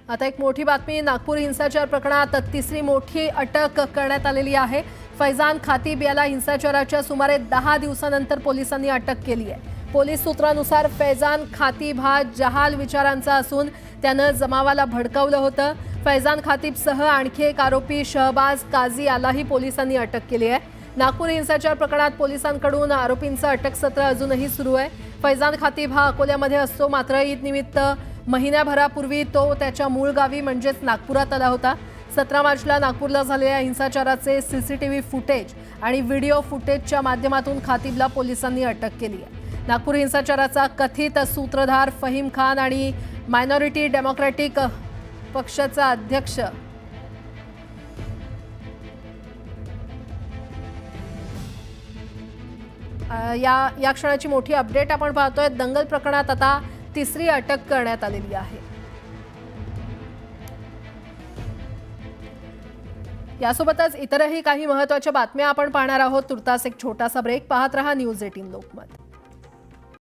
आता एक मोठी बातमी, नागपूर हिंसाचार प्रकरणात तिसरी मोठी अटक करण्यात आलेली आहे। फैजान खातीब याला हिंसाचाराच्या सुमारे 10 दिवसांनंतर पोलिसांनी अटक केली आहे। पोलीस सूत्रानुसार फैजान खातीब हा जहाल विचारांचा असून त्यानं जमावाला भडकवलं होतं। फैजान खातीबसह आणखी एक आरोपी शहबाज काझी यालाही पोलिसांनी अटक केली आहे। नागपूर हिंसाचार प्रकरणात पोलिसांकडून आरोपींचं अटक सत्र अजूनही सुरू आहे। फैजान खातीब हा अकोल्यामध्ये असतो, मात्र ईद निमित्त महिन्याभरापूर्वी तो त्याच्या मूळ गावी म्हणजेच नागपुरात आला होता। 17 मार्चला नागपूरला झालेल्या हिंसाचाराचे सीसीटीव्ही फुटेज आणि व्हिडिओ फुटेजच्या माध्यमातून खातीबला पोलिसांनी अटक केली आहे। नागपूर हिंसाचाराचा कथित सूत्रधार फहीम खान आणि मायनॉरिटी डेमोक्रॅटिक पक्षाचा अध्यक्ष या क्षणाची मोठी अपडेट आपण पाहतोय। दंगल प्रकरणात आता तिसरी अटक करण्यात आलेली आहे। यासोबतच इतरही काही महत्त्वाच्या बातम्या आपण पाहणार आहोत। तुर्तास एक छोटासा ब्रेक, पाहत रहा न्यूज 18 लोकमत।